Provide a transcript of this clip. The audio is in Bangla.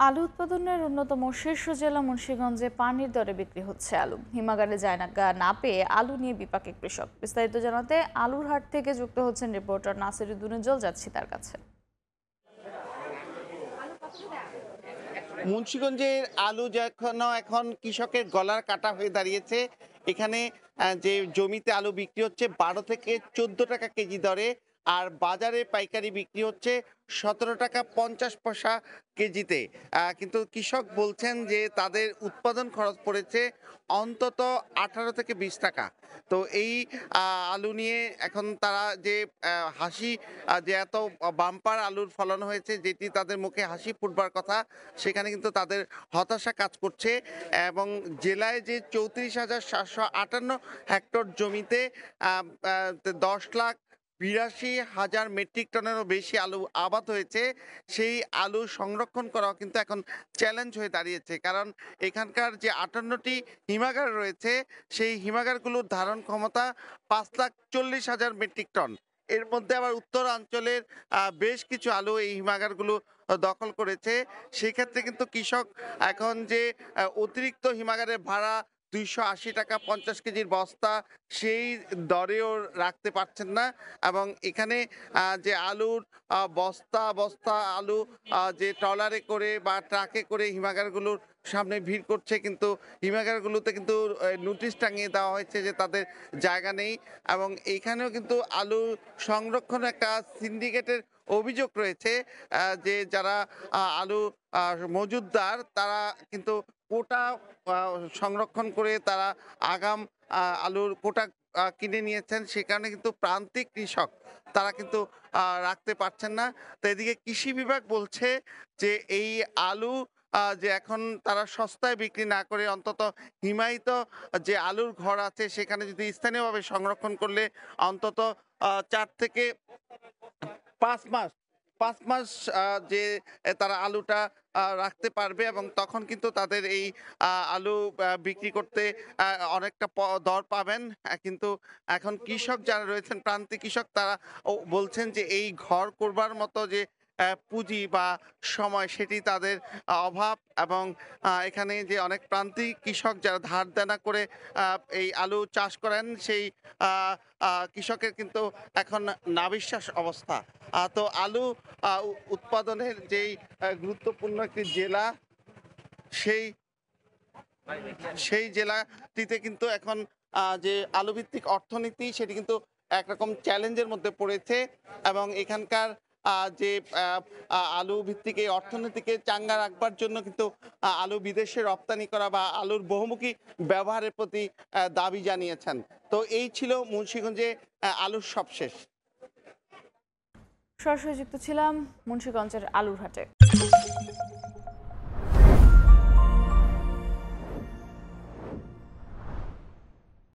আলু উৎপাদনের অন্যতম শীর্ষ জেলা মুন্সিগঞ্জে পানির দরে বিক্রি হচ্ছে আলু। হিমাগারে জায়গা না পেয়ে আলু নিয়ে বিপাকে কৃষক। বিস্তারিত জানাতে আলুর হাট থেকে যুক্ত হচ্ছেন রিপোর্টার নাসিরুদ্দিনুজ্জ্বল। যাচ্ছি তার কাছে। মুন্সিগঞ্জের আলু এখন কৃষকের গলার কাটা হয়ে দাঁড়িয়েছে। এখানে যে জমিতে আলু বিক্রি হচ্ছে 12 থেকে 14 টাকা কেজি দরে, আর বাজারে পাইকারি বিক্রি হচ্ছে 17 টাকা 50 পয়সা কেজিতে। কিন্তু কৃষক বলছেন যে তাদের উৎপাদন খরচ পড়েছে অন্তত 18 থেকে 20 টাকা। তো এই আলু নিয়ে এখন তারা যে হাসি, যে এত বাম্পার আলুর ফলন হয়েছে যেটি তাদের মুখে হাসি ফুটবার কথা, সেখানে কিন্তু তাদের হতাশা কাজ করছে। এবং জেলায় যে 34,758 হেক্টর জমিতে 10,82,000 মেট্রিক টনেরও বেশি আলু আবাদ হয়েছে, সেই আলু সংরক্ষণ করাও কিন্তু এখন চ্যালেঞ্জ হয়ে দাঁড়িয়েছে। কারণ এখানকার যে 58টি হিমাগার রয়েছে, সেই হিমাগারগুলোর ধারণ ক্ষমতা 5,40,000 মেট্রিক টন। এর মধ্যে আবার উত্তরাঞ্চলের বেশ কিছু আলু এই হিমাগারগুলো দখল করেছে। সেক্ষেত্রে কিন্তু কৃষক এখন যে অতিরিক্ত হিমাগারের ভাড়া 280 টাকা 50 কেজির বস্তা, সেই দরেও রাখতে পারছেন না। এবং এখানে যে আলুর বস্তা বস্তা আলু যে ট্রলারে করে বা ট্রাকে করে হিমাগারগুলোর সামনে ভিড় করছে, কিন্তু হিমাগারগুলোতে কিন্তু নোটিশ টাঙিয়ে দেওয়া হয়েছে যে তাদের জায়গা নেই। এবং এইখানেও কিন্তু আলু সংরক্ষণ একটা সিন্ডিকেটের অভিযোগ রয়েছে। যে যারা আলু মজুতদার, তারা কিন্তু কোটা সংরক্ষণ করে তারা আগাম আলুর কোটা কিনে নিয়েছেন। সে কারণে কিন্তু প্রান্তিক কৃষক তারা কিন্তু রাখতে পারছেন না। তো এদিকে কৃষি বিভাগ বলছে যে এই আলু যে এখন তারা সস্তায় বিক্রি না করে অন্তত হিমায়িত যে আলুর ঘর আছে সেখানে যদি স্থানীয়ভাবে সংরক্ষণ করলে অন্তত 4 থেকে 5 মাস 5 মাস যে তারা আলুটা রাখতে পারবে, এবং তখন কিন্তু তাদের এই আলু বিক্রি করতে অনেকটা দর পাবেন। কিন্তু এখন কৃষক যারা রয়েছেন, প্রান্তিক কৃষক, তারা বলছেন যে এই ঘর করবার মতো যে পুঁজি বা সময়, সেটি তাদের অভাব। এবং এখানে যে অনেক প্রান্তিক কৃষক যারা ধার দেনা করে এই আলু চাষ করেন, সেই কৃষকের কিন্তু এখন নাভিশ্বাস অবস্থা। তো আলু উৎপাদনের যেই গুরুত্বপূর্ণ একটি জেলা, সেই সেই জেলাটিতে কিন্তু এখন যে আলুভিত্তিক অর্থনীতি, সেটি কিন্তু একরকম চ্যালেঞ্জের মধ্যে পড়েছে। এবং এখানকার যে আলু ভিত্তিক এই অর্থনীতিকে চাঙ্গা রাখবার জন্য কিন্তু আলু বিদেশে রপ্তানি করা বা আলুর বহুমুখী ব্যবহারের প্রতি দাবি জানিয়েছেন। তো এই ছিল মুন্সিগঞ্জে আলুর সবশেষ। সরাসরি যুক্ত ছিলাম মুন্সিগঞ্জের আলুর হাটে।